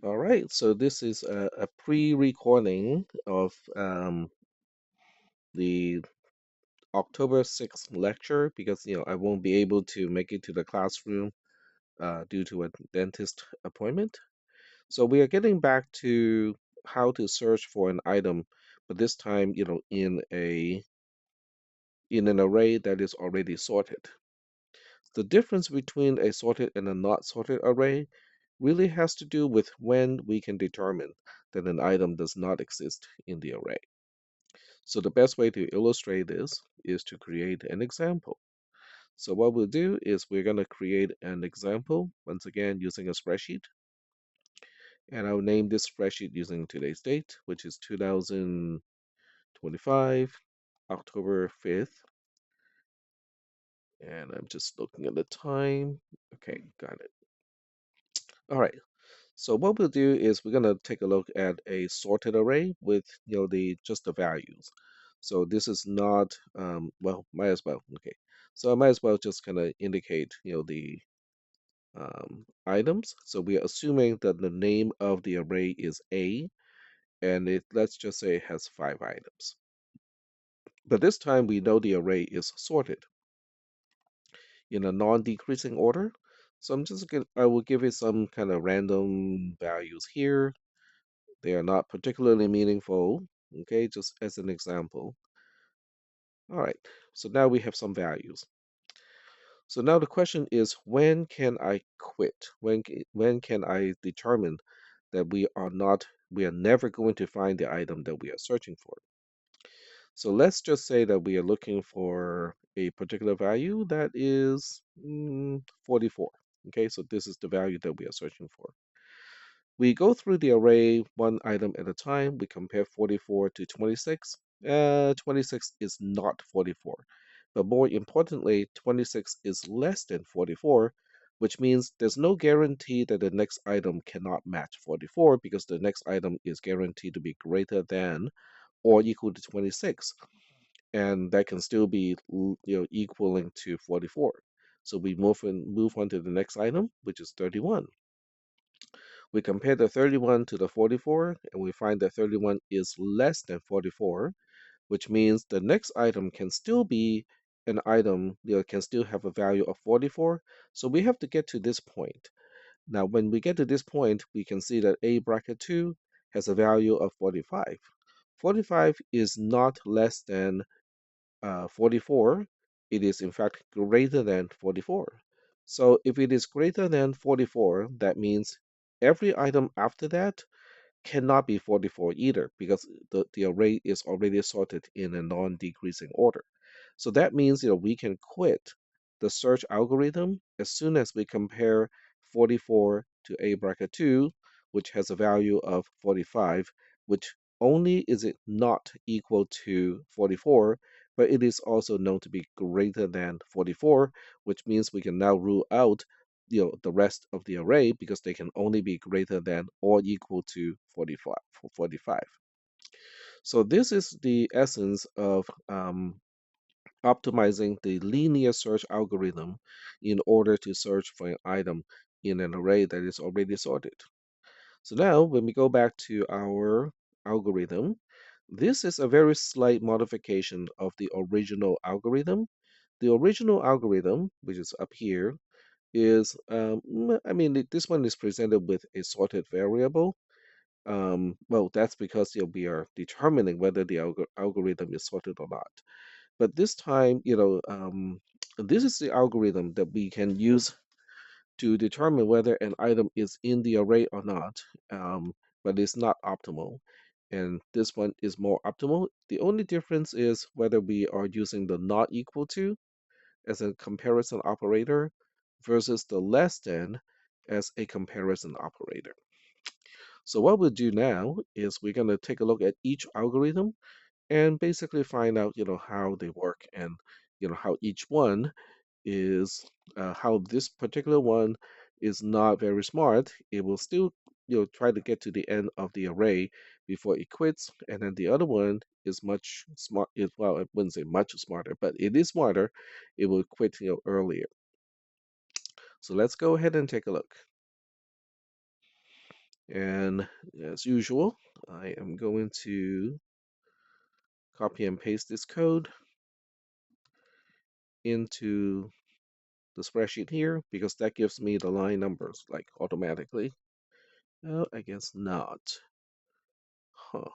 All right, so this is a pre-recording of the October 6th lecture because I won't be able to make it to the classroom due to a dentist appointment. So we are getting back to how to search for an item, but this time, in an array that is already sorted. The difference between a sorted and a not sorted array really has to do with when we can determine that an item does not exist in the array. So the best way to illustrate this is to create an example. So what we'll do is we're going to create an example, once again using a spreadsheet. And I'll name this spreadsheet using today's date, which is 2025, October 5th. And I'm just looking at the time. Okay, got it. All right. So what we'll do is we're gonna take a look at a sorted array with the just the values. So this is not well, might as well. Okay. So I might as well just kind of indicate the items. So we are assuming that the name of the array is A, and let's just say it has 5 items. But this time we know the array is sorted in a non-decreasing order. So I will give it some kind of random values here. They are not particularly meaningful, okay, just as an example. All right, so now we have some values. So now the question is, when can I quit? When can I determine that we are never going to find the item that we are searching for? So let's just say that we are looking for a particular value that is 44. Okay, so this is the value that we are searching for. We go through the array one item at a time. We compare 44 to 26. 26 is not 44. But more importantly, 26 is less than 44, which means there's no guarantee that the next item cannot match 44 because the next item is guaranteed to be greater than or equal to 26. And that can still be equaling to 44. So we move on to the next item, which is 31. We compare the 31 to the 44, and we find that 31 is less than 44, which means the next item can still be an item, can still have a value of 44. So we have to get to this point. Now, when we get to this point, we can see that A bracket 2 has a value of 45. 45 is not less than 44, it is in fact greater than 44. So if it is greater than 44, that means every item after that cannot be 44 either because the array is already sorted in a non-decreasing order. So that means we can quit the search algorithm as soon as we compare 44 to A bracket 2, which has a value of 45, which only is it not equal to 44, but it is also known to be greater than 44, which means we can now rule out the rest of the array because they can only be greater than or equal to 45. So this is the essence of optimizing the linear search algorithm in order to search for an item in an array that is already sorted. So now when we go back to our algorithm, this is a very slight modification of the original algorithm. The original algorithm, which is up here, is I mean this one is presented with a sorted variable. Well, that's because we are determining whether the algorithm is sorted or not. But this time, this is the algorithm that we can use to determine whether an item is in the array or not, but it's not optimal. And this one is more optimal. The only difference is whether we are using the not equal to as a comparison operator versus the less than as a comparison operator. So what we'll do now is we're going to take a look at each algorithm and basically find out, how they work and, how each one is, how this particular one is not very smart. It will still, try to get to the end of the array before it quits. And then the other one is much smart. Well, I wouldn't say much smarter, but it is smarter. It will quit, earlier. So let's go ahead and take a look. And as usual, I am going to copy and paste this code into the spreadsheet here because that gives me the line numbers like automatically. Oh, I guess not. Huh.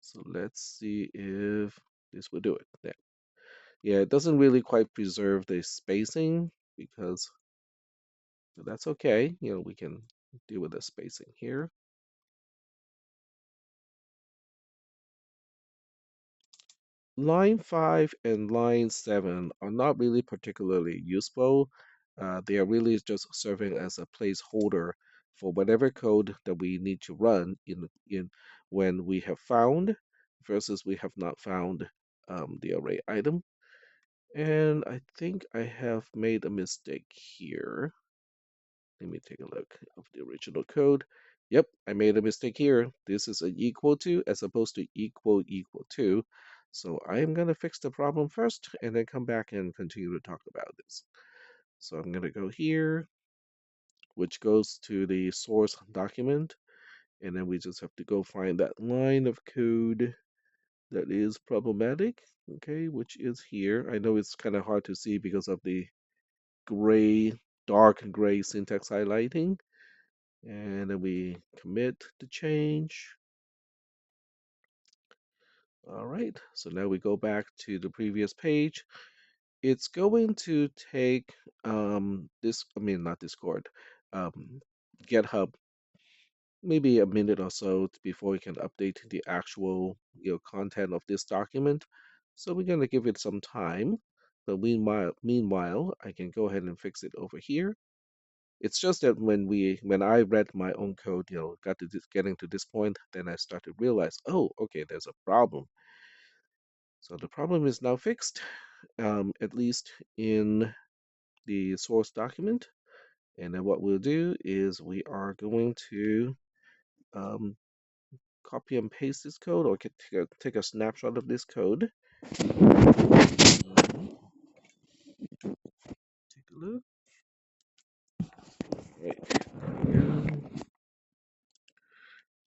So let's see if this will do it. There. Yeah, it doesn't really quite preserve the spacing because that's okay. We can deal with the spacing here. Line 5 and line 7 are not really particularly useful. They are really just serving as a placeholder for whatever code that we need to run in when we have found versus we have not found the array item. And I think I have made a mistake here. Let me take a look of the original code. Yep, I made a mistake here. This is an equal to as opposed to equal to. So I am going to fix the problem first and then come back and continue to talk about this. So I'm going to go here, which goes to the source document, and then we just have to go find that line of code that is problematic, okay, which is here. I know it's kind of hard to see because of the gray, dark gray syntax highlighting. And then we commit the change. All right, so now we go back to the previous page. It's going to take I mean, not Discord, um, GitHub, maybe a minute or so before we can update the actual content of this document. So we're going to give it some time. But meanwhile, I can go ahead and fix it over here. It's just that when I read my own code, got to getting to this point, then I started to realize, oh, okay, there's a problem. So the problem is now fixed, at least in the source document. And then what we'll do is we are going to um, copy and paste this code, or take a snapshot of this code. Take a look. Right.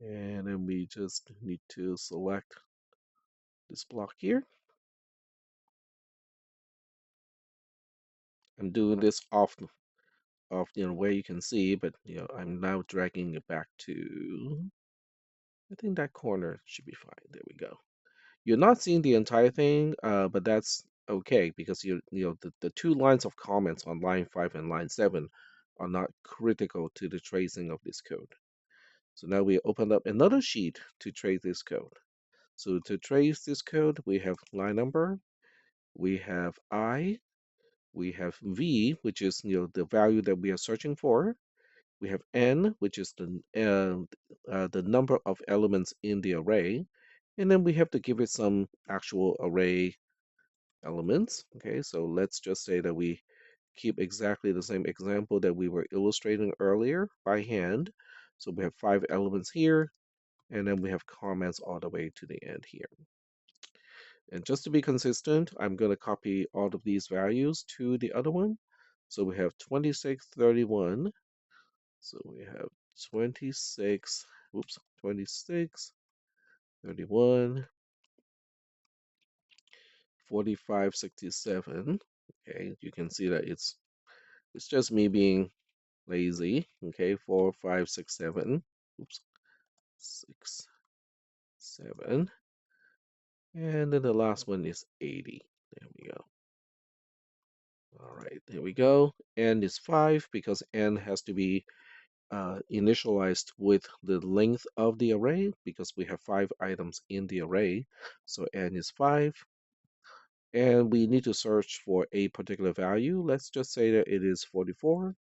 And then we just need to select this block here. I'm doing this off where you can see, but I'm now dragging it back to, I think that corner should be fine. There we go. You're not seeing the entire thing, but that's okay because the two lines of comments on line 5 and line 7 are not critical to the tracing of this code. So now we open up another sheet to trace this code. So to trace this code, we have line number, we have I, we have V, which is the value that we are searching for. We have n, which is the number of elements in the array, and then we have to give it some actual array elements. Okay, so let's just say that we keep exactly the same example that we were illustrating earlier by hand. So we have 5 elements here, and then we have comments all the way to the end here. And just to be consistent, I'm going to copy all of these values to the other one. So we have 26, 31. So we have 26, oops, 26, 31, 45, 67. Okay, you can see that it's just me being lazy. Okay, 4, 5, 6, 7. Oops, 6, 7. And then the last one is 80. There we go. All right, there we go. N is 5 because N has to be initialized with the length of the array because we have 5 items in the array. So N is 5. And we need to search for a particular value. Let's just say that it is 44.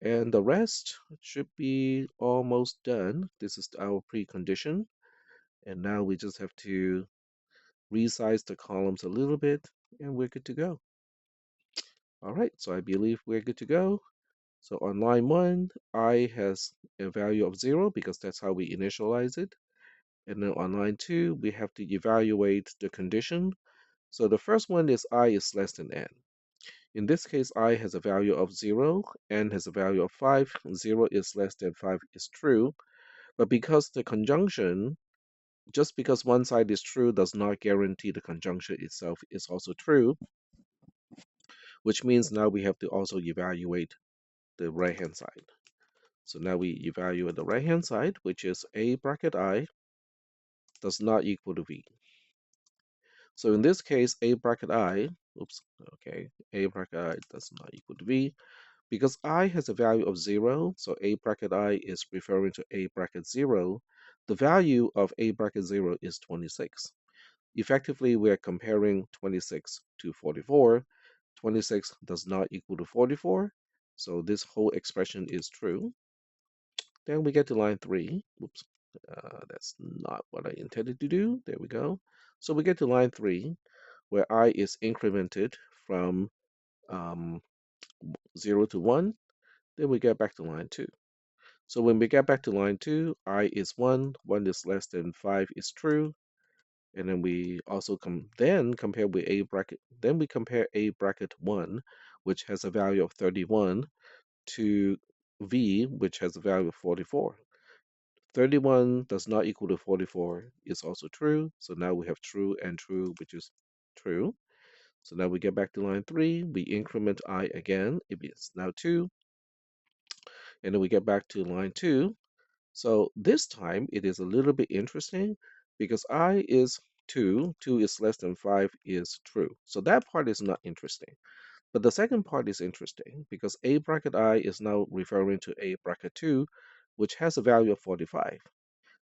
And the rest should be almost done. This is our precondition. And now we just have to resize the columns a little bit, and we're good to go. All right, so I believe we're good to go. So on line 1, I has a value of 0 because that's how we initialize it. And then on line 2, we have to evaluate the condition. So the first one is I is less than n. In this case, I has a value of 0, n has a value of 5, 0 is less than 5 is true. But because the conjunction, just because one side is true does not guarantee the conjunction itself is also true, which means now we have to also evaluate the right-hand side. So now we evaluate the right-hand side, which is A bracket I does not equal to V. So in this case, A bracket I, oops, okay, A bracket I does not equal to V. Because I has a value of 0, so A bracket I is referring to A bracket 0, the value of A bracket 0 is 26. Effectively, we're comparing 26 to 44. 26 does not equal to 44, so this whole expression is true. Then we get to line 3. Whoops, that's not what I intended to do. There we go. So we get to line 3, where I is incremented from um, 0 to 1. Then we get back to line 2. So when we get back to line 2, I is 1, 1 is less than 5 is true. And then we also compare with A bracket, then we compare A bracket 1, which has a value of 31, to V, which has a value of 44. 31 does not equal to 44 is also true. So now we have true and true, which is true. So now we get back to line 3, we increment I again, it is now 2, and then we get back to line 2. So this time it is a little bit interesting because I is 2, 2 is less than 5 is true. So that part is not interesting. But the second part is interesting because A bracket I is now referring to A bracket 2, which has a value of 45.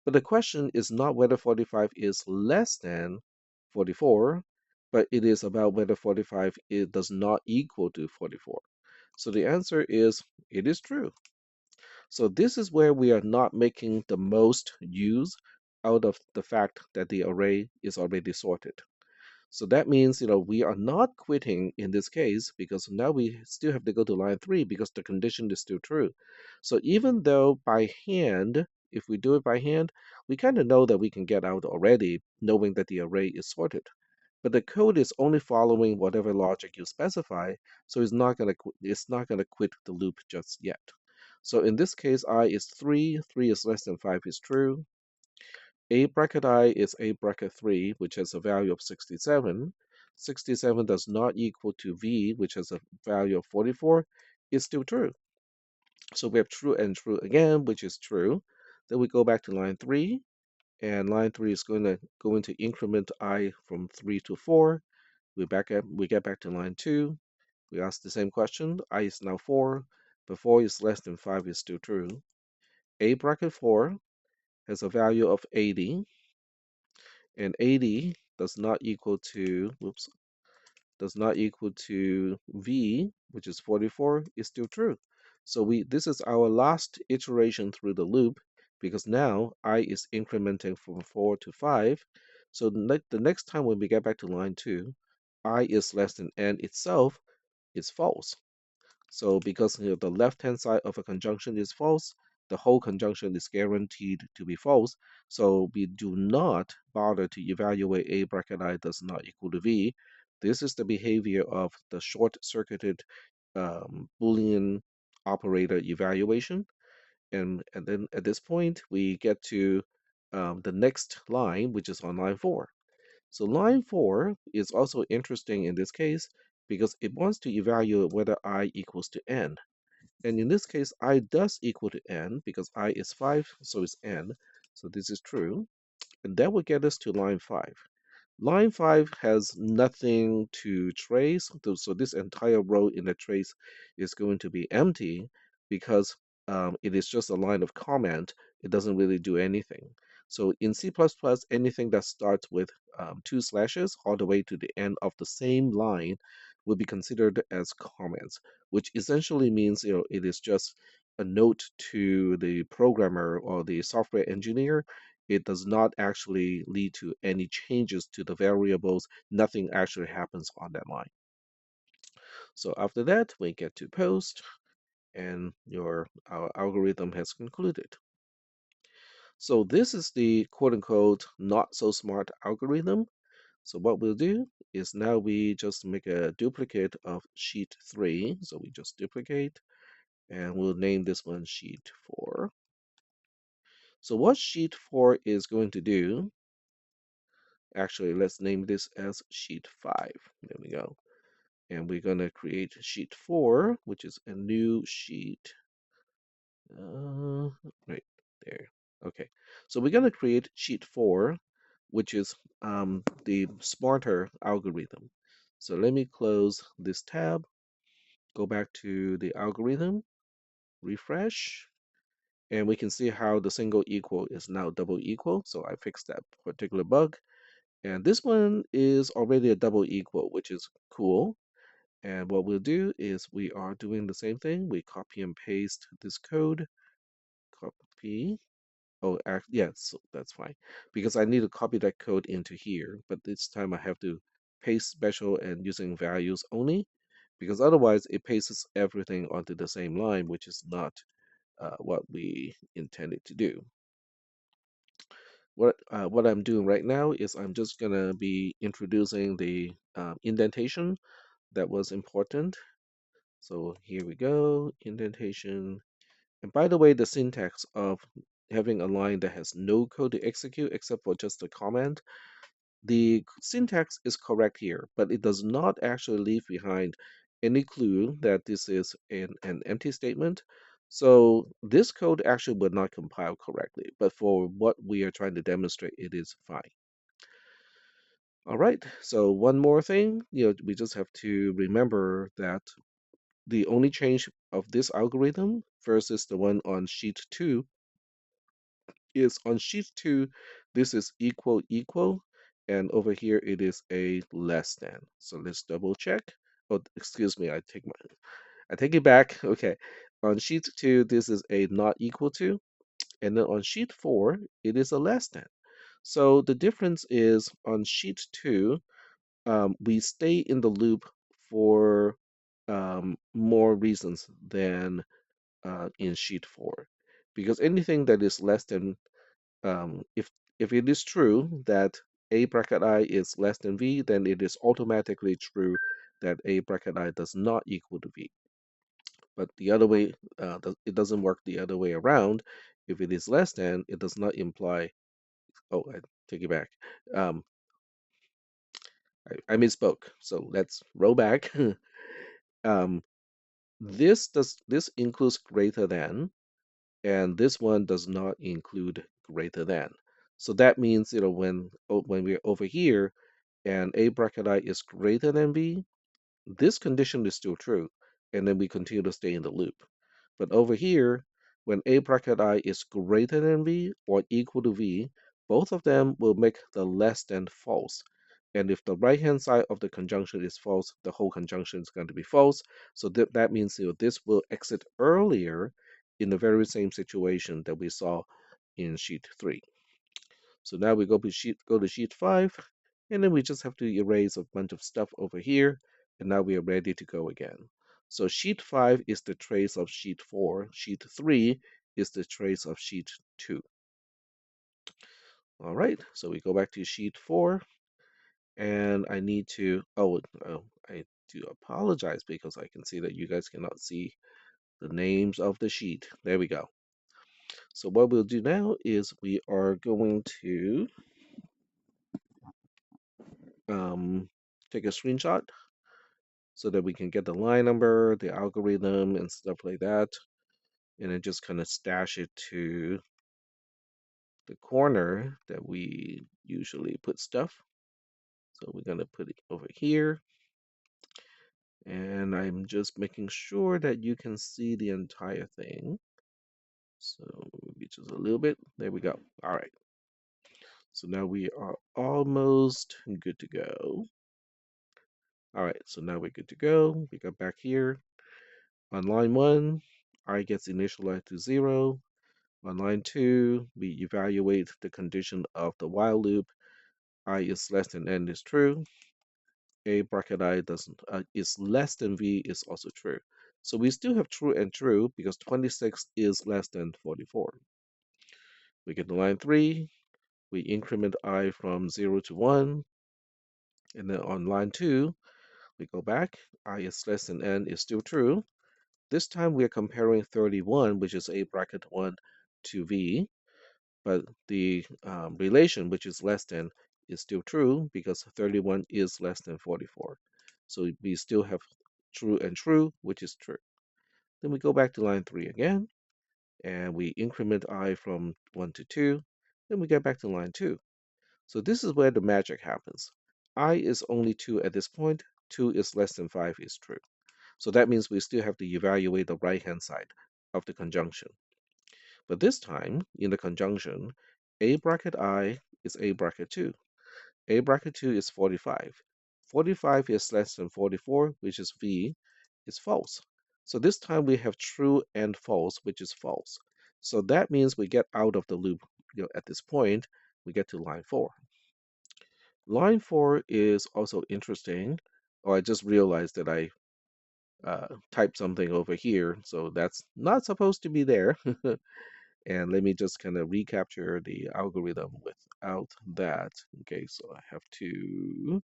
But the question is not whether 45 is less than 44, but it is about whether 45 does not equal to 44. So the answer is it is true. So this is where we are not making the most use out of the fact that the array is already sorted. So that means, we are not quitting in this case because now we still have to go to line 3 because the condition is still true. So even though by hand, if we do it by hand, we kind of know that we can get out already knowing that the array is sorted. But the code is only following whatever logic you specify, so it's not gonna quit the loop just yet. So in this case, I is 3, 3 is less than 5 is true. A bracket I is A bracket 3, which has a value of 67. 67 does not equal to V, which has a value of 44, is still true. So we have true and true again, which is true. Then we go back to line 3, and line 3 is going to increment I from 3 to 4. We get back to line 2. We ask the same question. I is now 4, but 4 is less than 5 is still true. A bracket 4 has a value of 80, and 80 does not equal to, does not equal to V, which is 44, is still true. So this is our last iteration through the loop because now I is incrementing from 4 to 5. So the next time when we get back to line 2, I is less than n itself is false. So because the left-hand side of a conjunction is false, the whole conjunction is guaranteed to be false. So we do not bother to evaluate A bracket I does not equal to V. This is the behavior of the short-circuited Boolean operator evaluation. And then at this point, we get to the next line, which is on line 4. So line 4 is also interesting in this case because it wants to evaluate whether I equals to n. And in this case, I does equal to n because I is 5, so it's n. So this is true. And that will get us to line 5. Line 5 has nothing to trace, so this entire row in the trace is going to be empty because it is just a line of comment. It doesn't really do anything. So in C++, anything that starts with 2 slashes all the way to the end of the same line will be considered as comments, which essentially means it is just a note to the programmer or the software engineer. It does not actually lead to any changes to the variables. Nothing actually happens on that line. So after that, we get to post, and our algorithm has concluded. So this is the quote unquote not so smart algorithm. So what we'll do is now we just make a duplicate of sheet 3. So we just duplicate and we'll name this one sheet 4. So what sheet 4 is going to do, actually, let's name this as sheet 5. There we go. And we're going to create sheet 4, which is a new sheet. Right there. Okay. So we're going to create sheet 4, which is the smarter algorithm. So let me close this tab, go back to the algorithm, refresh, and we can see how the single equal is now double equal. So I fixed that particular bug. And this one is already a double equal, which is cool. And what we'll do is we are doing the same thing. We copy and paste this code, copy. Oh, yes, that's fine. Because I need to copy that code into here, but this time I have to paste special and using values only, because otherwise it pastes everything onto the same line, which is not what we intended to do. What I'm doing right now is I'm just gonna be introducing the indentation that was important. So here we go, indentation. And by the way, the syntax of having a line that has no code to execute except for just a comment, the syntax is correct here, but it does not actually leave behind any clue that this is an empty statement. So this code actually would not compile correctly, but for what we are trying to demonstrate, it is fine. All right, so one more thing, we just have to remember that the only change of this algorithm versus the one on sheet 2 is on sheet 2, this is equal equal, and over here it is a less than. So let's double check. Oh, excuse me, I take it back. Okay. On sheet 2, this is a not equal to, and then on sheet 4, it is a less than. So the difference is on sheet 2, we stay in the loop for more reasons than in sheet 4. Because anything that is less than, if it is true that a bracket I is less than v, then it is automatically true that a bracket I does not equal to v. But the other way, it doesn't work the other way around. If it is less than, it does not imply. Oh, I take it back. Um, I misspoke. So let's roll back. um, this includes greater than, and this one does not include greater than. So that means, when we're over here and a bracket I is greater than b, this condition is still true, and then we continue to stay in the loop. But over here, when a bracket I is greater than v or equal to v, both of them will make the less than false. And if the right-hand side of the conjunction is false, the whole conjunction is going to be false. So that means this will exit earlier in the very same situation that we saw in sheet 3. So now we go to sheet 5, and then we just have to erase a bunch of stuff over here, and now we are ready to go again. So sheet 5 is the trace of sheet 4. Sheet 3 is the trace of sheet 2. All right, so we go back to sheet 4, and I need to, I do apologize because I can see that you guys cannot see the names of the sheet. There we go. So what we'll do now is we are going to take a screenshot so that we can get the line number, the algorithm, and stuff like that, and then just kind of stash it to the corner that we usually put stuff. So we're going to put it over here, and I'm just making sure that you can see the entire thing. So maybe just a little bit. There we go. All right. So now we are almost good to go. All right, so now we're good to go. We got back here. On line 1, I gets initialized to 0. On line 2, we evaluate the condition of the while loop. I is less than n is true. A bracket I doesn't is less than v is also true. So we still have true and true because 26 is less than 44. We get to line 3. We increment I from 0 to 1. And then on line 2, we go back. I is less than n is still true. This time we are comparing 31, which is A bracket 1, to V, but the relation, which is less than, is still true because 31 is less than 44. So we still have true and true, which is true. Then we go back to line 3 again, and we increment I from 1 to 2. Then we get back to line 2. So this is where the magic happens. I is only 2 at this point. 2 is less than 5 is true. So that means we still have to evaluate the right-hand side of the conjunction. But this time, in the conjunction, A bracket I is A bracket 2. A bracket 2 is 45. 45 is less than 44, which is V, is false. So this time we have true and false, which is false. So that means we get out of the loop, at this point. We get to line 4. Line 4 is also interesting. Oh, I just realized that I typed something over here, so that's not supposed to be there. And let me just kind of recapture the algorithm without that. Okay, so I have to.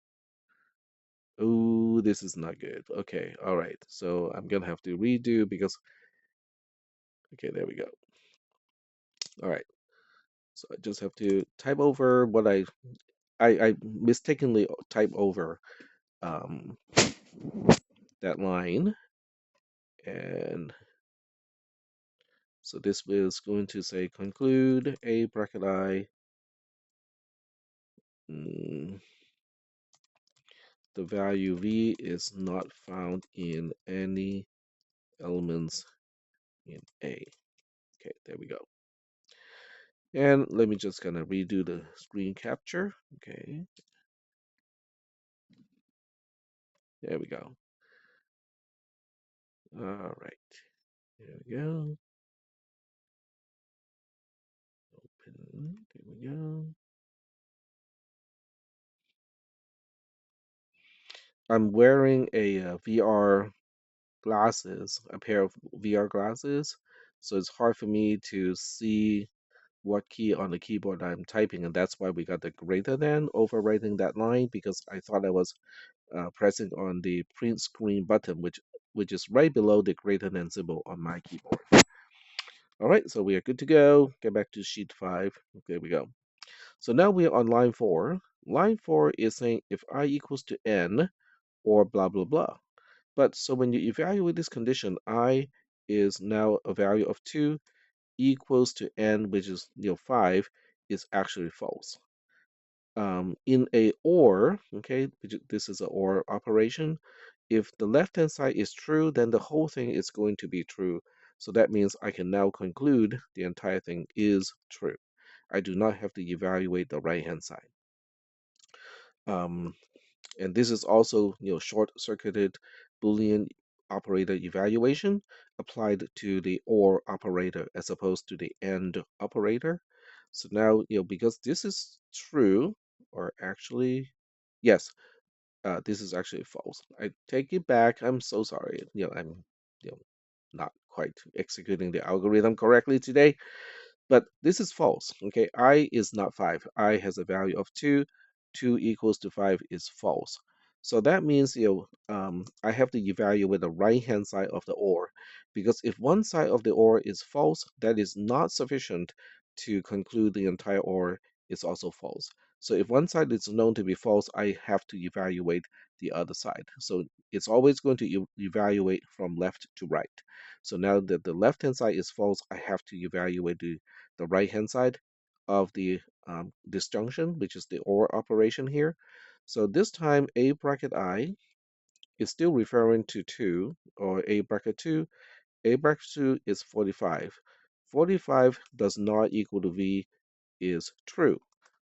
Oh, this is not good. Okay, all right. So I'm gonna have to redo because. Okay, there we go. All right. So I just have to type over what I mistakenly type over um, that line, and so this is going to say conclude A bracket I. mm, the value V is not found in any elements in A. Okay, there we go. And let me just kind of redo the screen capture. Okay, there we go. All right, there we go. Open, there we go. I'm wearing a VR glasses, a pair of VR glasses, so it's hard for me to see what key on the keyboard I'm typing, and that's why we got the greater than overwriting that line because I thought I was pressing on the print screen button, which is right below the greater than symbol on my keyboard. All right, so we are good to go. Get back to sheet 5. There we go. So now we are on line 4. Line 4 is saying if I equals to n or blah, blah, blah. But so when you evaluate this condition, I is now a value of 2 equals to n, which is 5, is actually false. In a OR, okay, this is an OR operation, if the left-hand side is true, then the whole thing is going to be true. So that means I can now conclude the entire thing is true. I do not have to evaluate the right-hand side. Um, and this is also, short-circuited Boolean operator evaluation applied to the OR operator as opposed to the AND operator. So now, because this is true, or actually, yes, this is actually false. I take it back. I'm so sorry. I'm, not quite executing the algorithm correctly today. But this is false. Okay, I is not 5. I has a value of 2. 2 equals to 5 is false. So that means I have to evaluate the right hand side of the OR because if one side of the OR is false, that is not sufficient to conclude the entire OR is also false. So if one side is known to be false, I have to evaluate the other side. So it's always going to evaluate from left to right. So now that the left hand side is false, I have to evaluate the right-hand side of the disjunction, which is the OR operation here. So this time, A bracket I is still referring to 2, or A bracket 2. A bracket 2 is 45. 45 does not equal to V is true.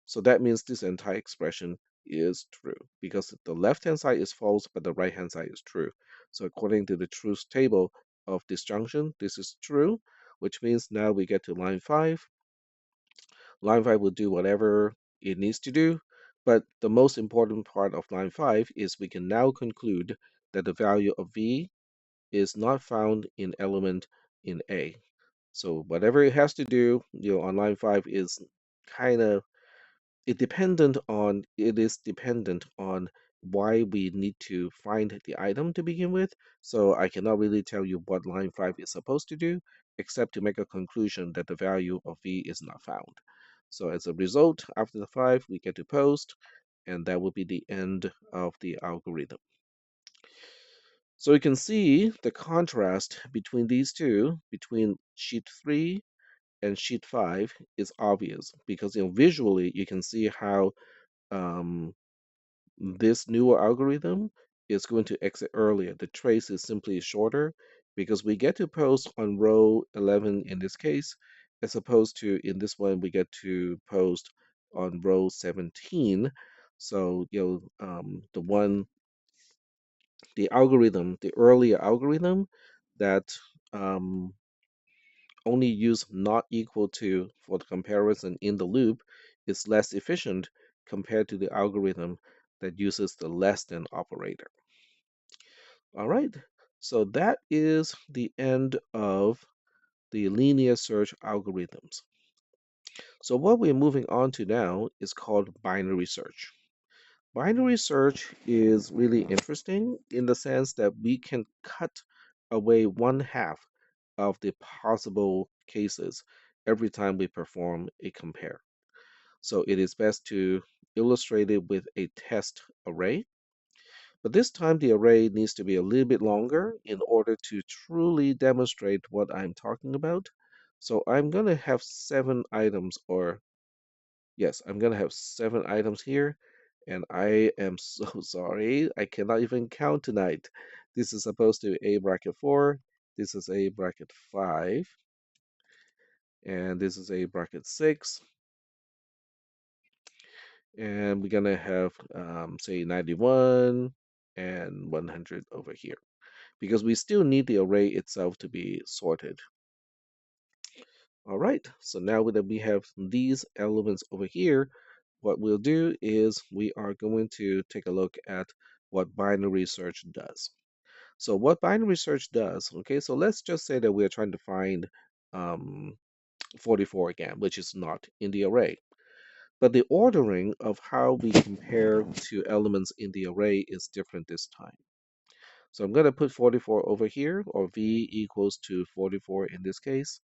So that means this entire expression is true because the left-hand side is false, but the right-hand side is true. So according to the truth table of disjunction, this is true, which means now we get to line 5. Line 5 will do whatever it needs to do, but the most important part of line 5 is we can now conclude that the value of V is not found in element in A. So whatever it has to do, on line 5 is kind of it is dependent on why we need to find the item to begin with. So I cannot really tell you what line 5 is supposed to do, except to make a conclusion that the value of v is not found. So as a result, after the 5, we get to post, and that will be the end of the algorithm. So you can see the contrast between these two, between sheet 3 and sheet 5, is obvious because visually you can see how um, this newer algorithm is going to exit earlier. The trace is simply shorter because we get to post on row 11 in this case, as opposed to in this one, we get to post on row 17. So, the algorithm, the earlier algorithm that um, only use not equal to for the comparison in the loop is less efficient compared to the algorithm that uses the less than operator. All right, so that is the end of the linear search algorithms. So what we're moving on to now is called binary search. Binary search is really interesting in the sense that we can cut away one half of the possible cases every time we perform a compare. So it is best to illustrate it with a test array. But this time the array needs to be a little bit longer in order to truly demonstrate what I'm talking about. So I'm going to have 7 items, or yes, I'm going to have 7 items here. And I am so sorry. I cannot even count tonight. This is supposed to be A bracket 4. This is A bracket 5. And this is A bracket 6. And we're going to have, say, 91 and 100 over here, because we still need the array itself to be sorted. All right, so now that we have these elements over here, what we'll do is we are going to take a look at what binary search does. So what binary search does, okay, so let's just say that we're trying to find 44 again, which is not in the array. But the ordering of how we compare to elements in the array is different this time. So I'm going to put 44 over here, or v equals to 44 in this case.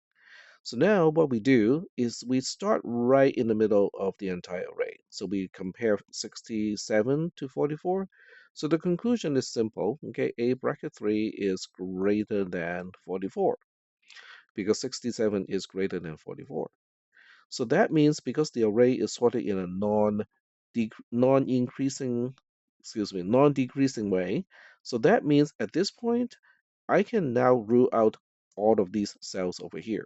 So now what we do is we start right in the middle of the entire array. So we compare 67 to 44. So the conclusion is simple, okay? A bracket 3 is greater than 44 because 67 is greater than 44. So that means because the array is sorted in a non-increasing, non-decreasing way, so that means at this point I can now rule out all of these cells over here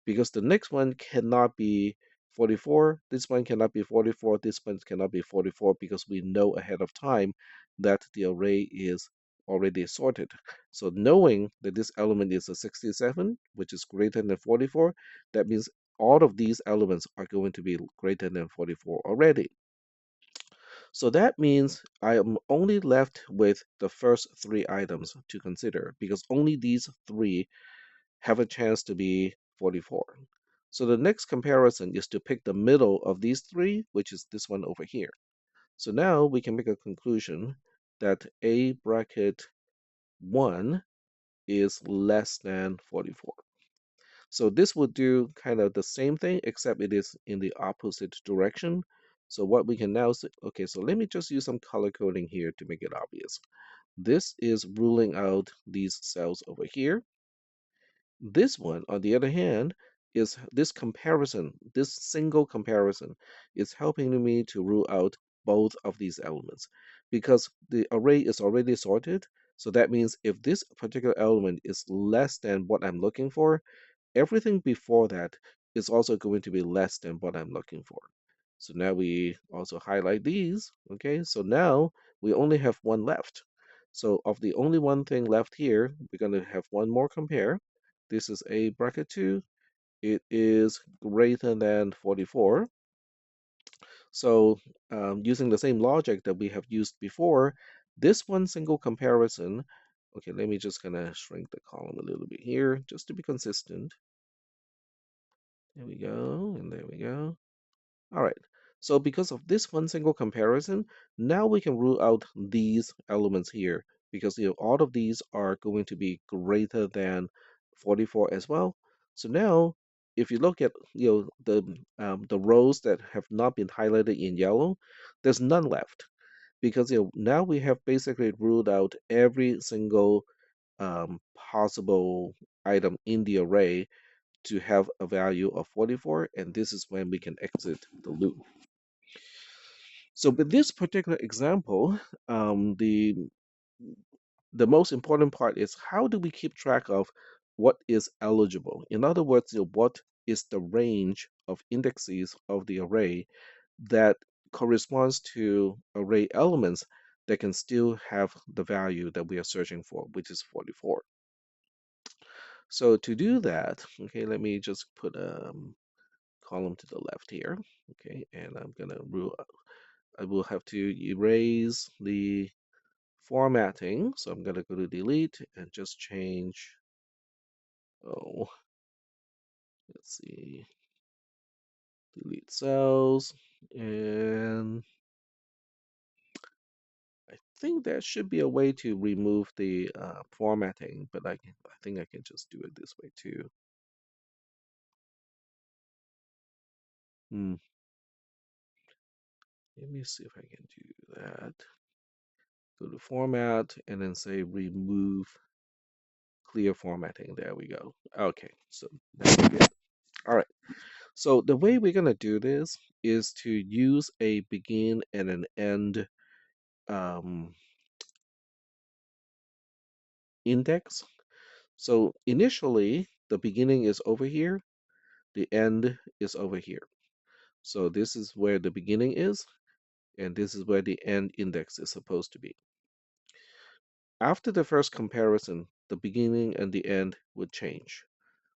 because the next one cannot be 44, this one cannot be 44, this one cannot be 44 because we know ahead of time that the array is already sorted. So knowing that this element is a 67, which is greater than 44, that means all of these elements are going to be greater than 44 already. So that means I am only left with the first 3 items to consider because only these 3 have a chance to be 44. So the next comparison is to pick the middle of these 3, which is this one over here. So now we can make a conclusion that A bracket 1 is less than 44. So this would do kind of the same thing, except it is in the opposite direction. So what we can now say, okay, so let me just use some color coding here to make it obvious. This is ruling out these cells over here. This one, on the other hand, is this comparison, this single comparison is helping me to rule out both of these elements because the array is already sorted. So that means if this particular element is less than what I'm looking for, everything before that is also going to be less than what I'm looking for. So now we also highlight these. Okay, so now we only have one left. So of the only one thing left here, we're going to have one more compare. This is A bracket 2. It is greater than 44. So using the same logic that we have used before, this one single comparison, okay, let me just kind of shrink the column a little bit here just to be consistent. There we go, and there we go. All right. So because of this one single comparison, now we can rule out these elements here because all of these are going to be greater than 44 as well. So now if you look at the rows that have not been highlighted in yellow, there's none left because now we have basically ruled out every single possible item in the array to have a value of 44, and this is when we can exit the loop. So with this particular example, the most important part is how do we keep track of what is eligible? In other words, what is the range of indexes of the array that corresponds to array elements that can still have the value that we are searching for, which is 44. So to do that, okay, let me just put a column to the left here, okay, and I'm gonna rule. I will have to erase the formatting. So I'm going to go to delete and just change, oh, let's see, delete cells. And I think there should be a way to remove the formatting, but I think I can just do it this way too. Hmm. Let me see if I can do that. Go to format and then say remove clear formatting. There we go. Okay, so that's good. All right. So the way we're going to do this is to use a begin and an end um, index. So initially, the beginning is over here, the end is over here. So this is where the beginning is, and this is where the end index is supposed to be. After the first comparison, the beginning and the end would change.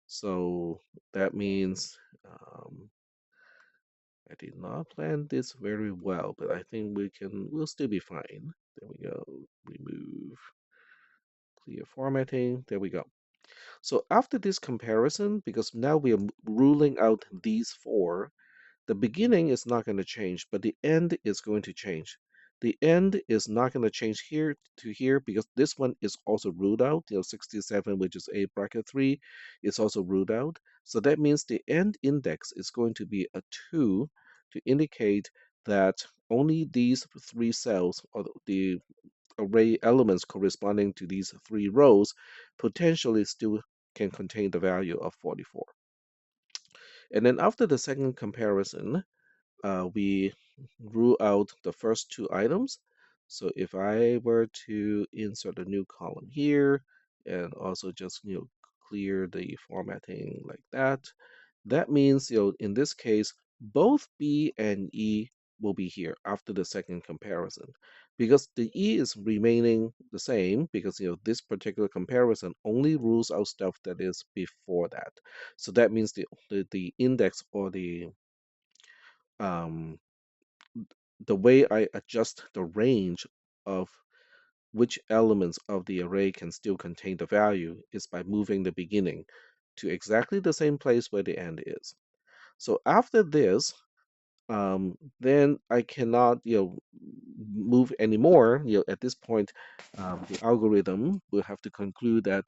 So that means I did not plan this very well, but I think we'll still be fine. There we go. Remove clear formatting. There we go. So after this comparison, because now we are ruling out these four, the beginning is not going to change, but the end is going to change. The end is not going to change here to here because this one is also ruled out. 67, which is a bracket 3, is also ruled out. So that means the end index is going to be a 2 to indicate that only these three cells, or the array elements corresponding to these three rows, potentially still can contain the value of 44. And then after the second comparison, we rule out the first two items. So if I were to insert a new column here and also just clear the formatting like that, that means in this case both B and E will be here after the second comparison because the E is remaining the same because this particular comparison only rules out stuff that is before that. So that means the index or um, the way I adjust the range of which elements of the array can still contain the value is by moving the beginning to exactly the same place where the end is. So after this, then I cannot, move anymore. At this point, the algorithm will have to conclude that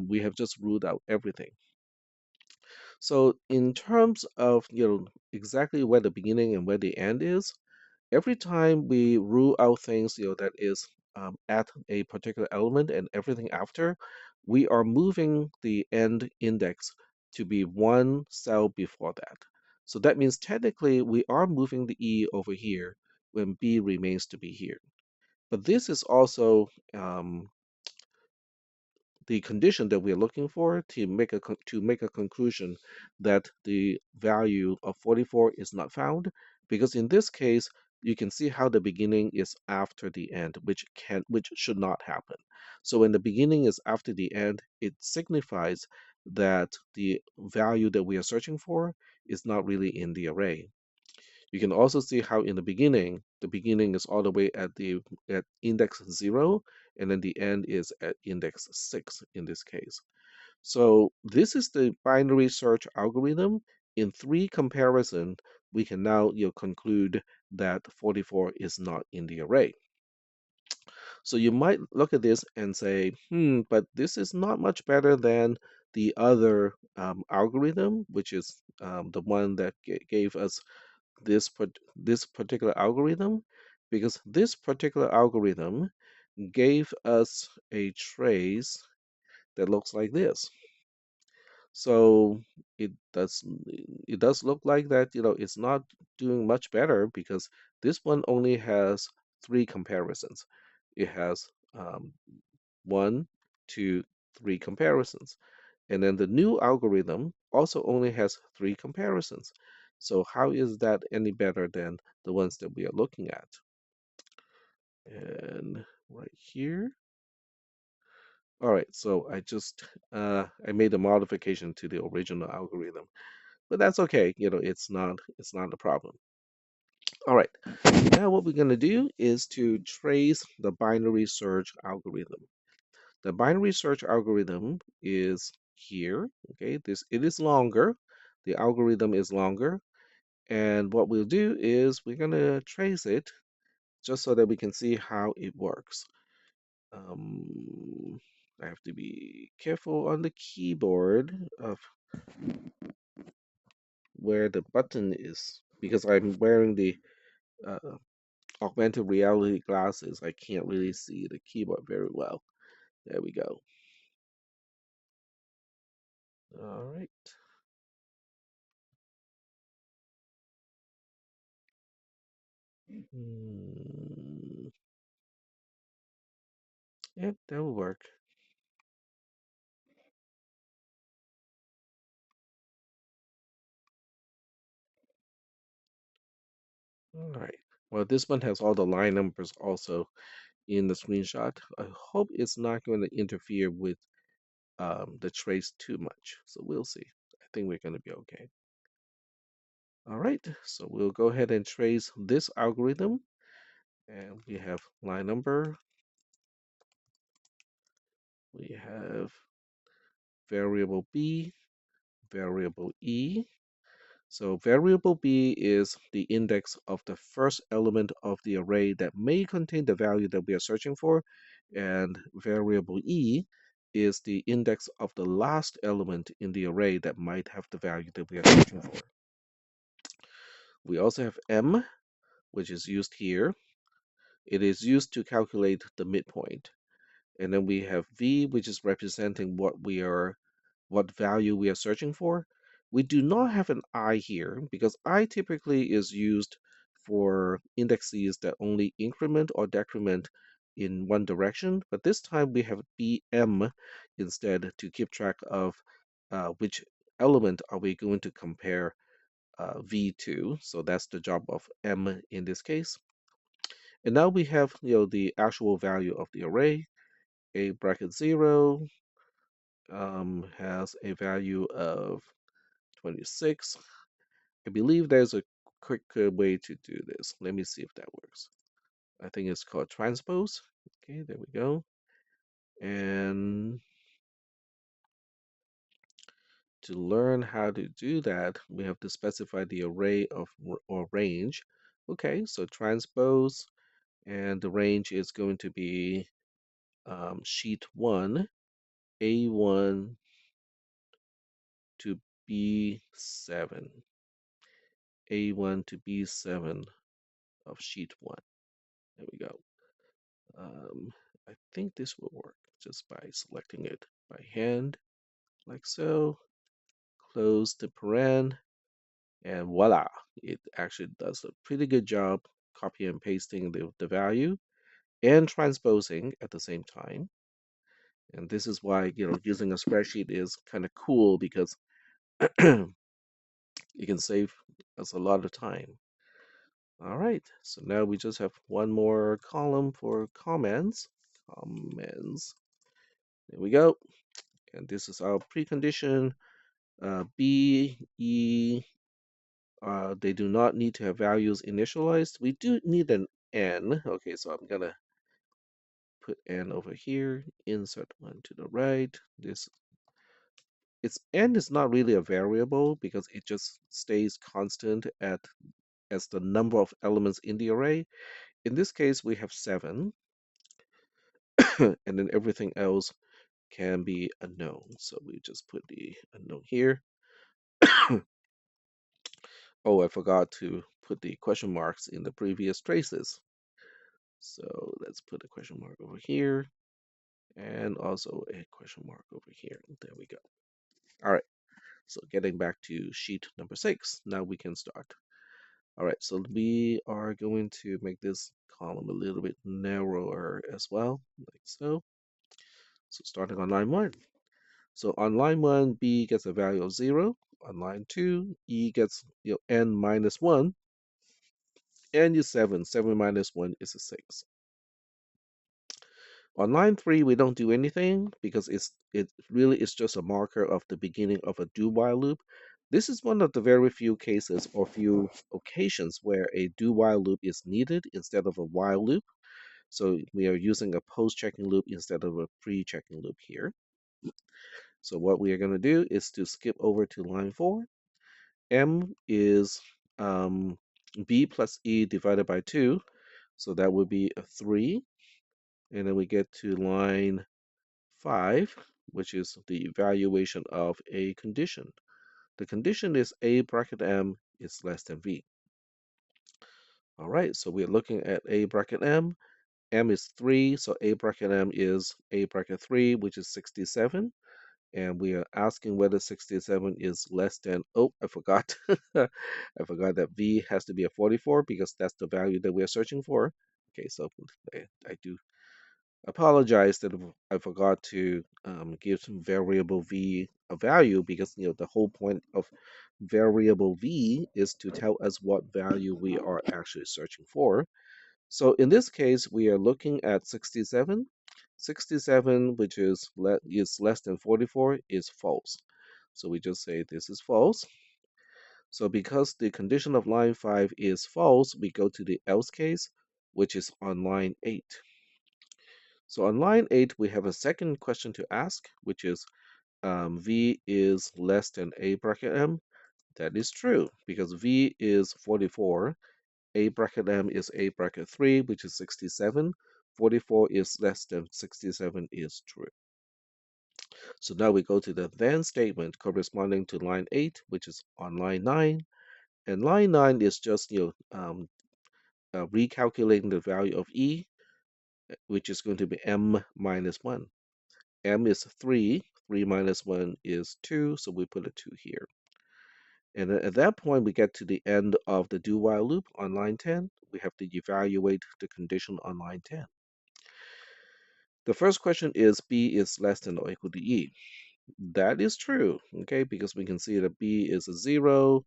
we have just ruled out everything. So in terms of, exactly where the beginning and where the end is, every time we rule out things that is at a particular element and everything after, we are moving the end index to be one cell before that. So that means technically we are moving the E over here when B remains to be here. But this is also the condition that we're looking for to make a conclusion that the value of 44 is not found, because in this case you can see how the beginning is after the end, which should not happen. So when the beginning is after the end, it signifies that the value that we are searching for is not really in the array. You can also see how in the beginning is all the way at index 0, and then the end is at index 6 in this case. So this is the binary search algorithm, in three comparison, we can now conclude that 44 is not in the array. So you might look at this and say, but this is not much better than the other algorithm, which is the one that gave us this particular algorithm, because this particular algorithm gave us a trace that looks like this. So it does look like that, it's not doing much better because this one only has three comparisons. It has one, two, three comparisons. And then the new algorithm also only has three comparisons. So how is that any better than the ones that we are looking at? And right here. All right, so I made a modification to the original algorithm, but that's okay. It's not a problem. All right, now what we're going to do is to trace the binary search algorithm. The binary search algorithm is here. Okay, it is longer. The algorithm is longer, and what we'll do is we're going to trace it just so that we can see how it works. Um, I have to be careful on the keyboard of where the button is because I'm wearing the uh, augmented reality glasses. I can't really see the keyboard very well. There we go. All right. Hmm. Yep, that will work. All right. Well, this one has all the line numbers also in the screenshot. I hope it's not going to interfere with the trace too much. So we'll see. I think we're going to be okay. All right. So we'll go ahead and trace this algorithm. And we have line number. We have variable B, variable E. So variable B is the index of the first element of the array that may contain the value that we are searching for. And variable E is the index of the last element in the array that might have the value that we are searching for. We also have M, which is used here. It is used to calculate the midpoint. And then we have V, which is representing what value we are searching for. We do not have an I here because I typically is used for indexes that only increment or decrement in one direction, but this time we have BM instead to keep track of which element are we going to compare V to. So that's the job of M in this case. And now we have the actual value of the array. A bracket 0 has a value of 26. I believe there's a quick way to do this. Let me see if that works. I think it's called transpose. Okay, there we go. And to learn how to do that, we have to specify the array of or range. Okay, so transpose, and the range is going to be sheet 1, A1 to B7. A1 to B7 of sheet 1. There we go. I think this will work just by selecting it by hand, like so. Close the paren, and voila! It actually does a pretty good job copy and pasting the value and transposing at the same time. And this is why using a spreadsheet is kind of cool because it can save us a lot of time. All right, so now we just have one more column for comments. Comments. There we go. And this is our precondition. B, E, they do not need to have values initialized. We do need an N. Okay, so I'm gonna put N over here, insert one to the right. This its n is not really a variable because it just stays constant at as the number of elements in the array. In this case, we have 7, and then everything else can be unknown. So we just put the unknown here. Oh, I forgot to put the question marks in the previous traces. So let's put a question mark over here and also a question mark over here. There we go. All right. So getting back to sheet number 6, now we can start. All right. So we are going to make this column a little bit narrower as well, like so. So starting on line 1. So on line 1, B gets a value of 0. On line 2, E gets n minus 1. And is 7. 7 minus 1 is a 6. On line 3, we don't do anything because it really is just a marker of the beginning of a do-while loop. This is one of the very few cases or few occasions where a do-while loop is needed instead of a while loop. So we are using a post-checking loop instead of a pre-checking loop here. So what we are going to do is to skip over to line 4. M is B plus E divided by 2. So that would be a 3. And then we get to line 5, which is the evaluation of a condition. The condition is A bracket M is less than V. All right, so we're looking at A bracket M. M is 3, so A bracket M is A bracket 3, which is 67. And we are asking whether 67 is less than, oh, I forgot. I forgot that V has to be a 44 because that's the value that we're searching for. Okay, so I do apologize that I forgot to give some variable v a value because the whole point of variable v is to tell us what value we are actually searching for. So in this case, we are looking at 67. 67, which is less than 44, is false. So we just say this is false. So because the condition of line 5 is false, we go to the else case, which is on line 8. So on line 8, we have a second question to ask, which is V is less than A bracket M. That is true because V is 44. A bracket M is A bracket 3, which is 67. 44 is less than 67 is true. So now we go to the then statement corresponding to line 8, which is on line 9. And line 9 is just recalculating the value of E, which is going to be M minus 1. M is 3. 3 minus 1 is 2, so we put a 2 here. And then at that point, we get to the end of the do-while loop on line 10. We have to evaluate the condition on line 10. The first question is B is less than or equal to E. That is true, okay, because we can see that B is a 0,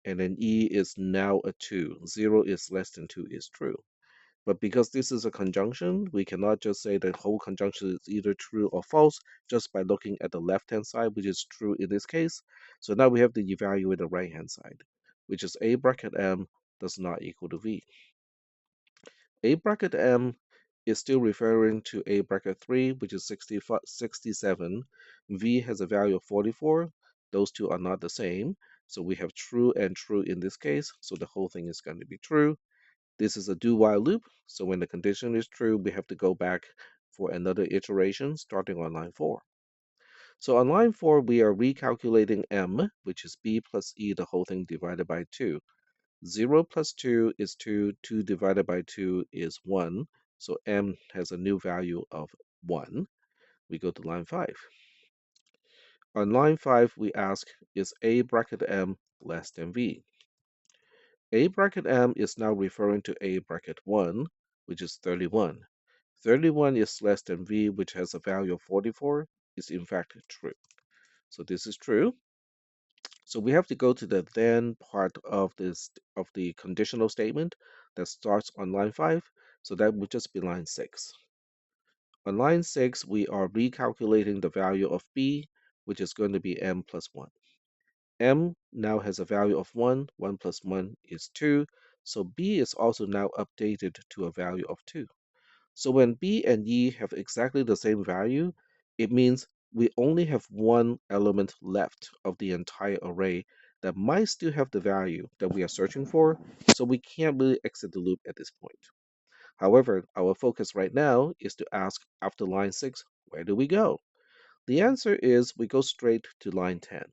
and then E is now a 2. 0 is less than 2 is true. But because this is a conjunction, we cannot just say the whole conjunction is either true or false just by looking at the left-hand side, which is true in this case. So now we have to evaluate the right-hand side, which is A bracket M does not equal to V. A bracket M is still referring to A bracket 3, which is 67. V has a value of 44. Those two are not the same. So we have true and true in this case. So the whole thing is going to be true. This is a do-while loop, so when the condition is true, we have to go back for another iteration starting on line 4. So on line 4, we are recalculating m, which is b plus e, the whole thing divided by 2. 0 plus 2 is 2, 2 divided by 2 is 1, so m has a new value of 1. We go to line 5. On line 5, we ask, is a bracket m less than v? A bracket M is now referring to A bracket 1, which is 31. 31 is less than V, which has a value of 44, is in fact true. So this is true. So we have to go to the then part of the conditional statement that starts on line 5. So that would just be line 6. On line 6, we are recalculating the value of B, which is going to be M plus 1. M now has a value of 1. 1 plus 1 is 2. So B is also now updated to a value of 2. So when B and E have exactly the same value, it means we only have one element left of the entire array that might still have the value that we are searching for, so we can't really exit the loop at this point. However, our focus right now is to ask after line 6, where do we go? The answer is we go straight to line 10.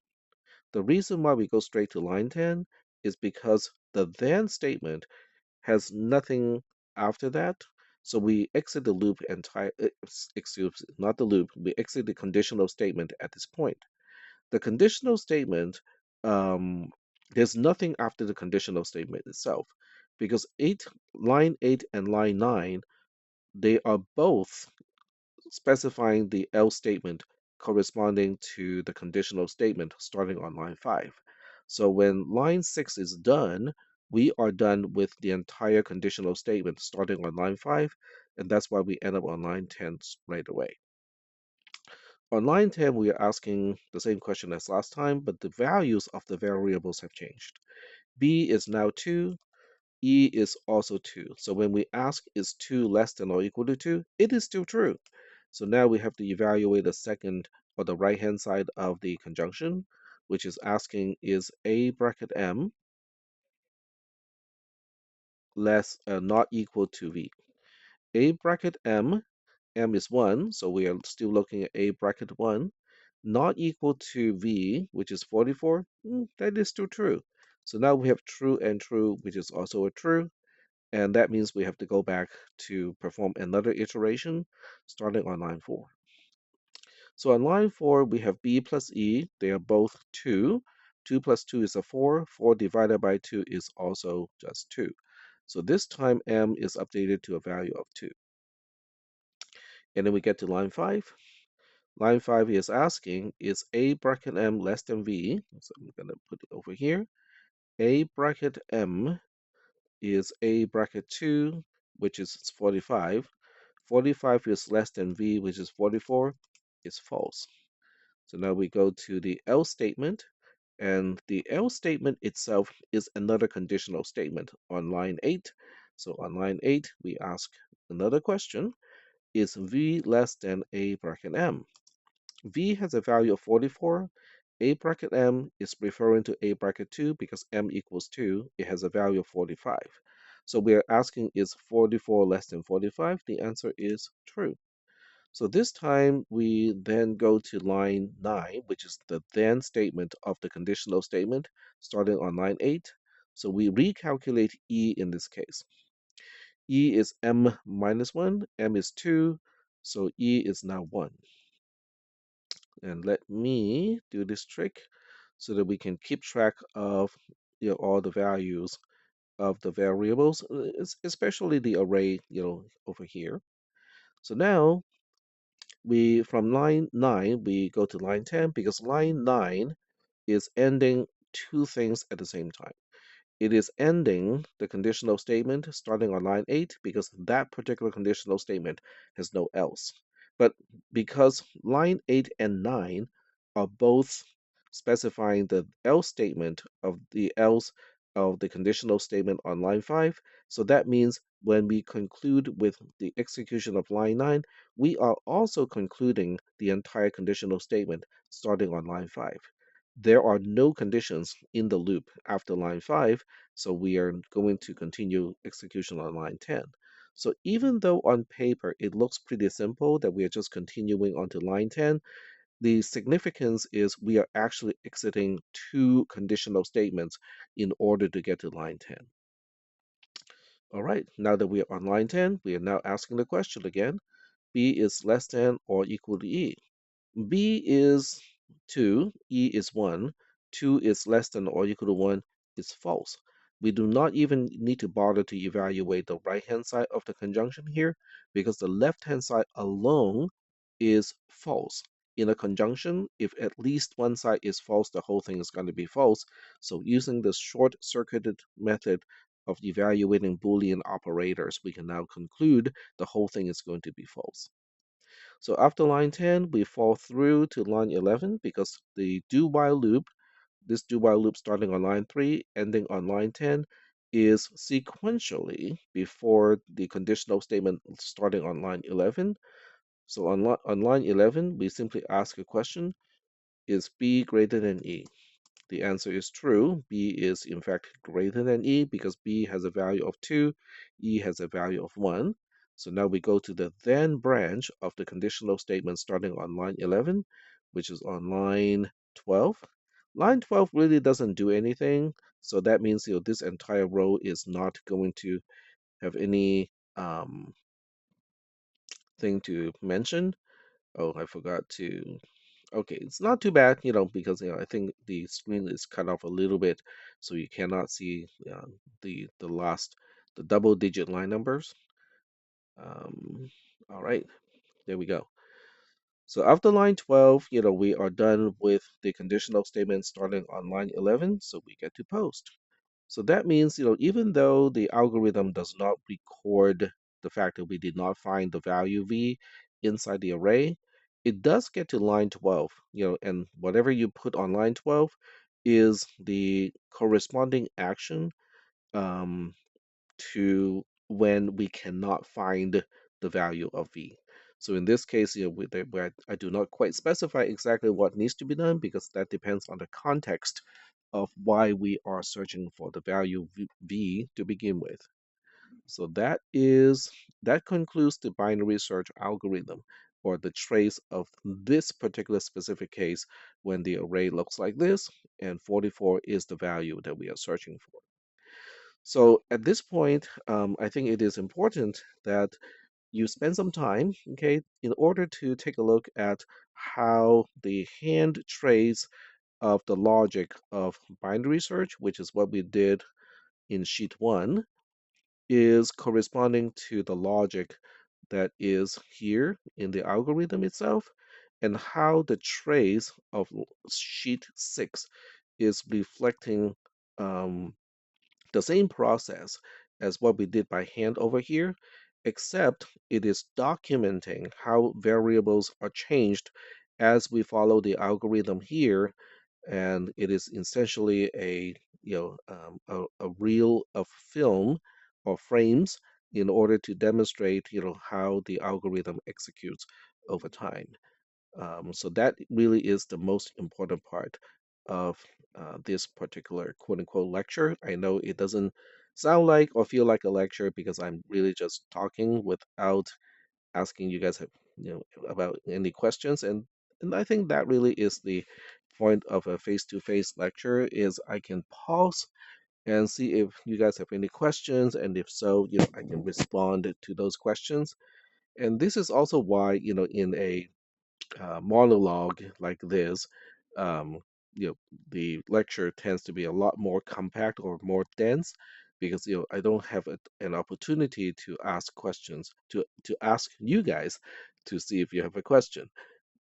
The reason why we go straight to line 10 is because the then statement has nothing after that. So we exit the loop entire, excuse, not the loop, we exit the conditional statement at this point. The conditional statement, um, there's nothing after the conditional statement itself because line 8 and line 9, they are both specifying the else statement corresponding to the conditional statement starting on line 5. So when line 6 is done, we are done with the entire conditional statement starting on line 5, and that's why we end up on line 10 right away. On line 10, we are asking the same question as last time, but the values of the variables have changed. B is now 2, E is also 2. So when we ask is 2 less than or equal to 2, it is still true. So now we have to evaluate the second or the right-hand side of the conjunction, which is asking is A bracket M not equal to V. A bracket M, M is 1, so we are still looking at A bracket 1, not equal to V, which is 44. That is still true. So now we have true and true, which is also a true. And that means we have to go back to perform another iteration starting on line 4. So on line 4, we have B plus E. They are both 2. 2 plus 2 is a 4. 4 divided by 2 is also just 2. So this time M is updated to a value of 2. And then we get to line 5. Line 5 is asking, is A bracket M less than V? So I'm going to put it over here. A bracket M is A bracket 2, which is 45. 45 is less than V, which is 44, is false. So now we go to the else statement, and the else statement itself is another conditional statement on line 8. So on line 8, we ask another question, is V less than A bracket M? V has a value of 44. A bracket M is referring to A bracket 2 because M equals 2. It has a value of 45. So we are asking, is 44 less than 45? The answer is true. So this time we then go to line 9, which is the then statement of the conditional statement, starting on line 8. So we recalculate E in this case. E is M minus 1, M is 2, so E is now 1. And let me do this trick so that we can keep track of all the values of the variables, especially the array, over here. So now we from line 9 we go to line 10 because line 9 is ending two things at the same time. It is ending the conditional statement starting on line 8 because that particular conditional statement has no else. But because line 8 and 9 are both specifying the else statement of the else of the conditional statement on line 5, so that means when we conclude with the execution of line 9, we are also concluding the entire conditional statement starting on line 5. There are no conditions in the loop after line 5, so we are going to continue execution on line 10. So even though on paper it looks pretty simple that we are just continuing onto line 10, the significance is we are actually exiting two conditional statements in order to get to line 10. All right, now that we are on line 10, we are now asking the question again. B is less than or equal to E. B is 2, E is 1, 2 is less than or equal to 1 is false. We do not even need to bother to evaluate the right-hand side of the conjunction here because the left-hand side alone is false. In a conjunction, if at least one side is false, the whole thing is going to be false. So using the short-circuited method of evaluating Boolean operators, we can now conclude the whole thing is going to be false. So after line 10, we fall through to line 11 because the do-while loop, this do-while loop starting on line 3, ending on line 10, is sequentially before the conditional statement starting on line 11. So on line 11, we simply ask a question, is B greater than E? The answer is true. B is in fact greater than E because B has a value of 2, E has a value of 1. So now we go to the then branch of the conditional statement starting on line 11, which is on line 12. Line 12 really doesn't do anything. So that means this entire row is not going to have any thing to mention. Oh, I forgot to. Okay, it's not too bad, because I think the screen is cut off a little bit, so you cannot see the last the double-digit line numbers. Um, all right, there we go. So after line 12, we are done with the conditional statement starting on line 11, so we get to post. So that means, even though the algorithm does not record the fact that we did not find the value v inside the array, it does get to line 12, and whatever you put on line 12 is the corresponding action um, to when we cannot find the value of v. So in this case, where I do not quite specify exactly what needs to be done because that depends on the context of why we are searching for the value v to begin with. So that concludes the binary search algorithm or the trace of this particular specific case when the array looks like this and 44 is the value that we are searching for. So at this point, I think it is important that you spend some time, okay, in order to take a look at how the hand trace of the logic of binary search, which is what we did in sheet 1, is corresponding to the logic that is here in the algorithm itself, and how the trace of sheet 6 is reflecting um, the same process as what we did by hand over here, except it is documenting how variables are changed as we follow the algorithm here, and it is essentially a reel of film or frames in order to demonstrate how the algorithm executes over time. So that really is the most important part of this particular quote unquote lecture. I know it doesn't sound like or feel like a lecture because I'm really just talking without asking you guys about any questions, and I think that really is the point of a face-to-face lecture is I can pause and see if you guys have any questions, and if so, I can respond to those questions. And this is also why in a monologue like this, um, the lecture tends to be a lot more compact or more dense because I don't have an opportunity to ask questions to ask you guys to see if you have a question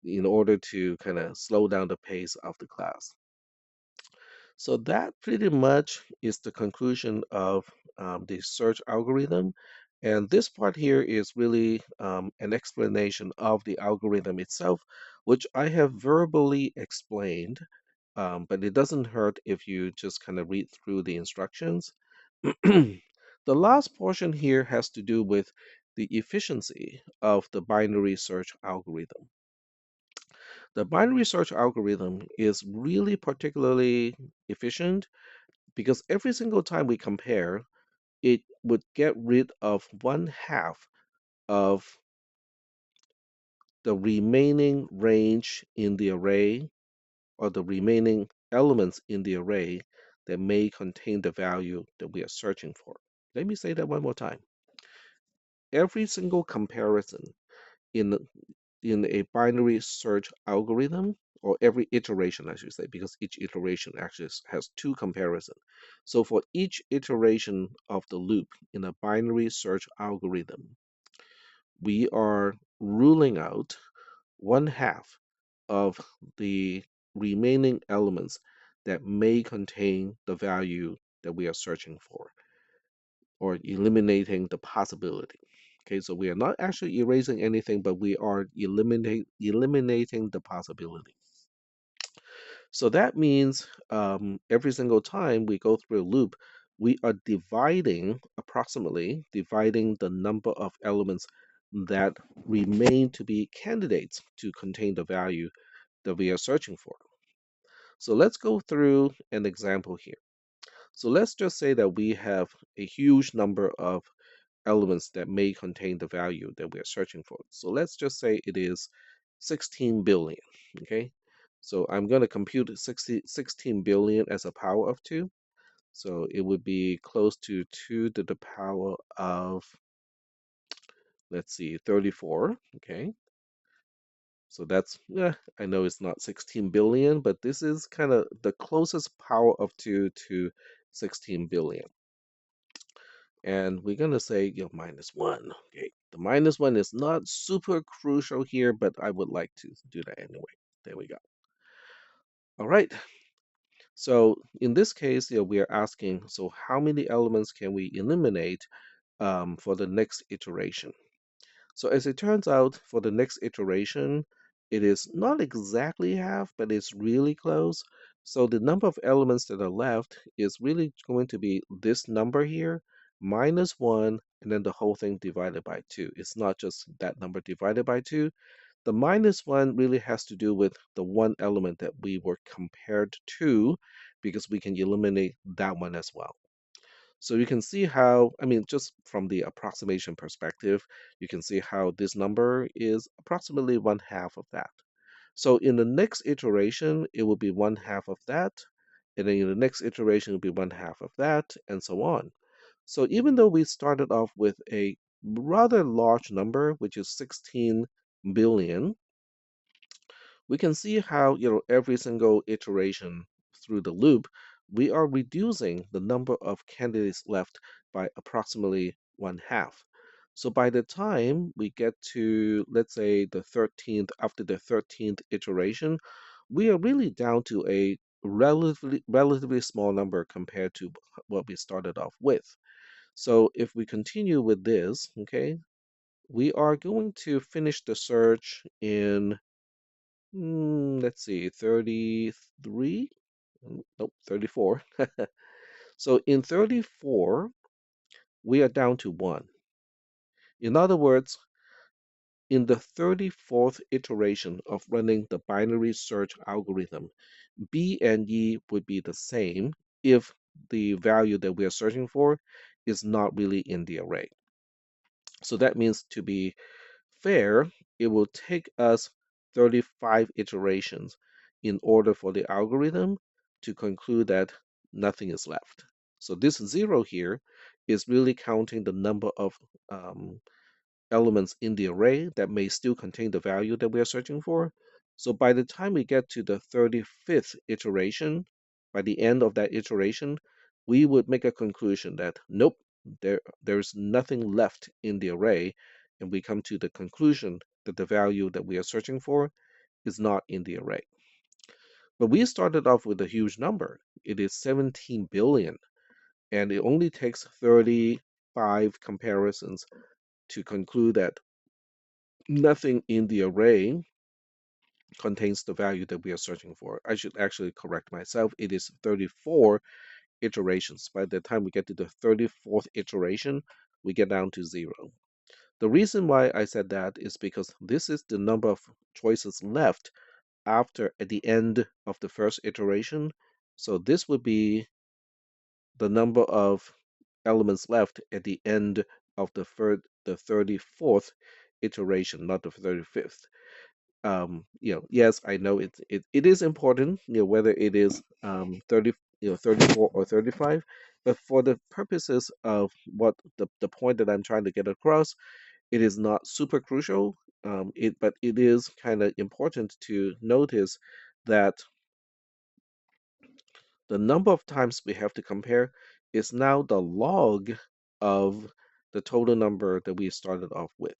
in order to kind of slow down the pace of the class. So that pretty much is the conclusion of the search algorithm. And this part here is really an explanation of the algorithm itself, which I have verbally explained, but it doesn't hurt if you just kind of read through the instructions. The last portion here has to do with the efficiency of the binary search algorithm. The binary search algorithm is really particularly efficient because every single time we compare, it would get rid of one half of the remaining range in the array or the remaining elements in the array that may contain the value that we are searching for. Let me say that one more time. Every single comparison in in a binary search algorithm, or every iteration, I should say, because each iteration actually has two comparisons. So for each iteration of the loop in a binary search algorithm, we are ruling out one half of the remaining elements that may contain the value that we are searching for, or eliminating the possibility. Okay, so we are not actually erasing anything, but we are eliminating the possibility. So that means every single time we go through a loop, we are approximately dividing the number of elements that remain to be candidates to contain the value that we are searching for. So let's go through an example here. So let's just say that we have a huge number of elements that may contain the value that we are searching for. So let's just say it is 16 billion. Okay. So I'm going to compute 16 billion as a power of 2. So it would be close to 2 to the power of, let's see, 34. Okay. So that's, yeah, I know it's not 16 billion, but this is kind of the closest power of 2 to 16 billion. And we're going to say, minus 1. Okay. The minus 1 is not super crucial here, but I would like to do that anyway. There we go. All right. So in this case, we are asking, so how many elements can we eliminate for the next iteration? So as it turns out, for the next iteration, it is not exactly half, but it's really close. So the number of elements that are left is really going to be this number here, minus 1, and then the whole thing divided by 2. It's not just that number divided by 2. The minus 1 really has to do with the one element that we were compared to, because we can eliminate that one as well. So you can see how, I mean, just from the approximation perspective, you can see how this number is approximately one half of that. So in the next iteration, it will be one half of that. And then in the next iteration, it will be one half of that, and so on. So even though we started off with a rather large number, which is 16 billion, we can see how, every single iteration through the loop, we are reducing the number of candidates left by approximately one half. So by the time we get to, let's say, the 13th, after the 13th iteration, we are really down to a relatively small number compared to what we started off with. So if we continue with this, okay, we are going to finish the search in, let's see, 33? Nope, 34. So in 34, we are down to 1. In other words, in the 34th iteration of running the binary search algorithm, B and E would be the same if the value that we are searching for is not really in the array. So that means, to be fair, it will take us 35 iterations in order for the algorithm to conclude that nothing is left. So this 0 here is really counting the number of elements in the array that may still contain the value that we are searching for. So by the time we get to the 35th iteration, by the end of that iteration, we would make a conclusion that nope, there's nothing left in the array, and we come to the conclusion that the value that we are searching for is not in the array. But we started off with a huge number. It is 17 billion, and it only takes 35 comparisons to conclude that nothing in the array contains the value that we are searching for. I should actually correct myself. It is 34 iterations. By the time we get to the 34th iteration, we get down to 0. The reason why I said that is because this is the number of choices left at the end of the first iteration. So this would be the number of elements left at the end of the 34th iteration, not the 35th. Yes, I know it is important, whether it is 30, 34 or 35, but for the purposes of what the point that I'm trying to get across, it is not super crucial. But it is kind of important to notice that the number of times we have to compare is now the log of the total number that we started off with.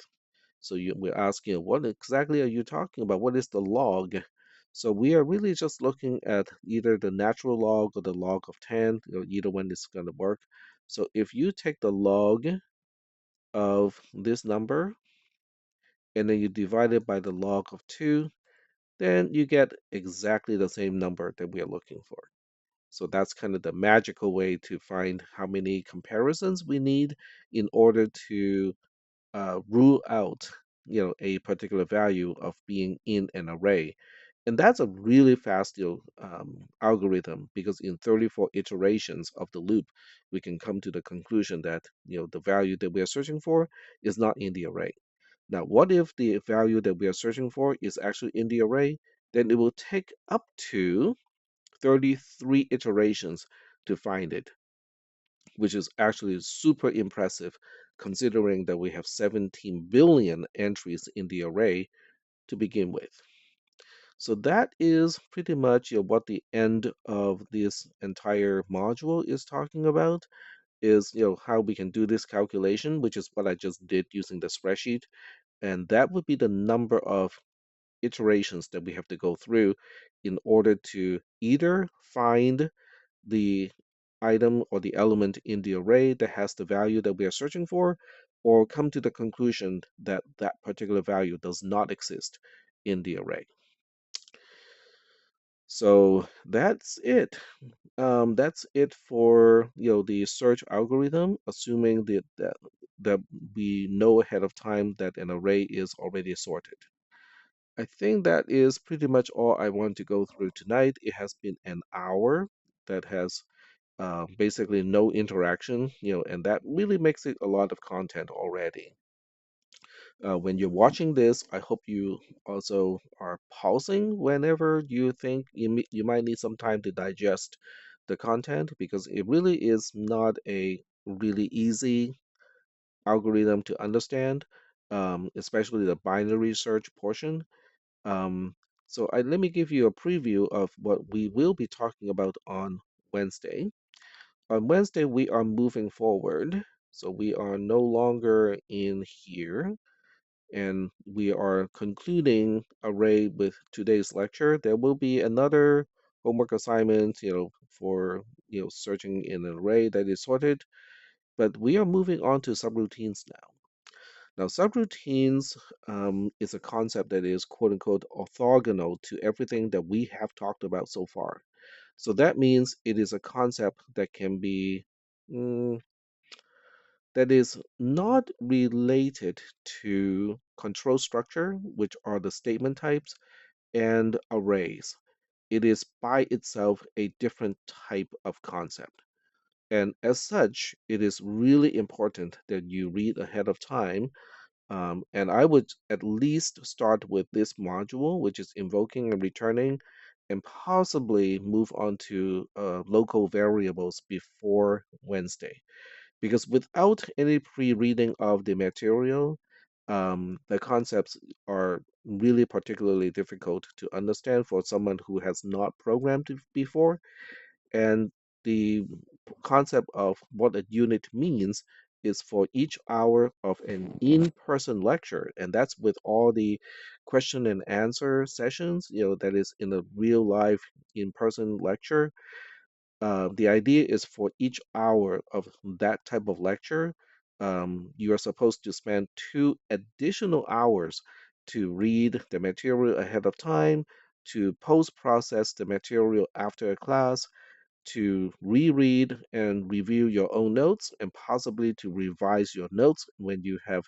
So we're asking, what exactly are you talking about? What is the log? So we are really just looking at either the natural log or the log of 10. Either one is going to work. So if you take the log of this number and then you divide it by the log of 2, then you get exactly the same number that we are looking for. So that's kind of the magical way to find how many comparisons we need in order to rule out, a particular value of being in an array. And that's a really fast, algorithm, because in 34 iterations of the loop, we can come to the conclusion that, the value that we are searching for is not in the array. Now, what if the value that we are searching for is actually in the array? Then it will take up to 33 iterations to find it, which is actually super impressive considering that we have 17 billion entries in the array to begin with. So that is pretty much, what the end of this entire module is talking about, is how we can do this calculation, which is what I just did using the spreadsheet. And that would be the number of iterations that we have to go through in order to either find the item or the element in the array that has the value that we are searching for, or come to the conclusion that that particular value does not exist in the array. So that's it. That's it for the search algorithm, assuming that we know ahead of time that an array is already sorted. I think that is pretty much all I want to go through tonight. It has been an hour that has basically no interaction, and that really makes it a lot of content already. When you're watching this, I hope you also are pausing whenever you think you might need some time to digest the content, because it really is not a really easy algorithm to understand, especially the binary search portion. Um, let me give you a preview of what we will be talking about on Wednesday. On Wednesday, we are moving forward. So we are no longer in here, and we are concluding array with today's lecture. There will be another homework assignment, for searching in an array that is sorted, but we are moving on to subroutines now. Now, subroutines is a concept that is quote unquote orthogonal to everything that we have talked about so far. So that means it is a concept that can be mm, that is not related to control structure, which are the statement types, and arrays. It is by itself a different type of concept. And as such, it is really important that you read ahead of time. And I would at least start with this module, which is invoking and returning, and possibly move on to local variables before Wednesday. Because without any pre-reading of the material, the concepts are really particularly difficult to understand for someone who has not programmed before. And the concept of what a unit means is for each hour of an in-person lecture, and that's with all the question and answer sessions, that is in a real life in-person lecture. The idea is for each hour of that type of lecture, you are supposed to spend 2 additional hours to read the material ahead of time, to post-process the material after a class, to reread and review your own notes, and possibly to revise your notes when you have,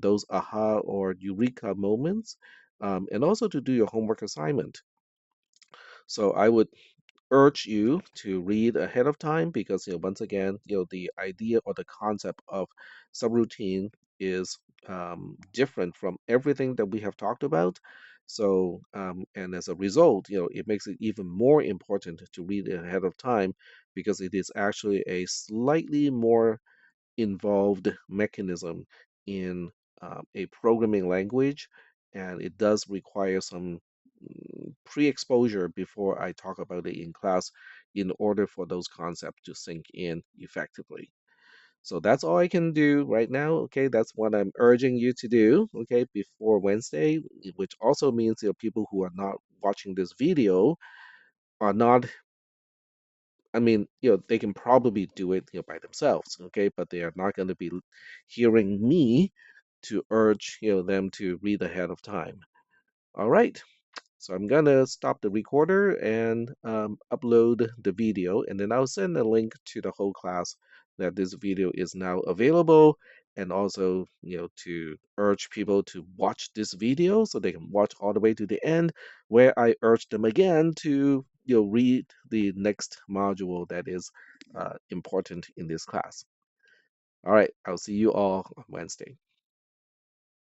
those aha or eureka moments, and also to do your homework assignment. So I would urge you to read ahead of time, because once again, the idea or the concept of subroutine is different from everything that we have talked about. So and as a result, it makes it even more important to read it ahead of time, because it is actually a slightly more involved mechanism in a programming language, and it does require some pre-exposure before I talk about it in class in order for those concepts to sink in effectively. So that's all I can do right now. Okay, that's what I'm urging you to do. Okay, before Wednesday, which also means people who are not watching this video are not. I mean, they can probably do it, by themselves. Okay, but they are not going to be hearing me to urge, them to read ahead of time. All right. So I'm gonna stop the recorder and upload the video, and then I'll send a link to the whole class that this video is now available. and also, to urge people to watch this video so they can watch all the way to the end, where I urge them again to, read the next module that is important in this class. All right, I'll see you all on Wednesday.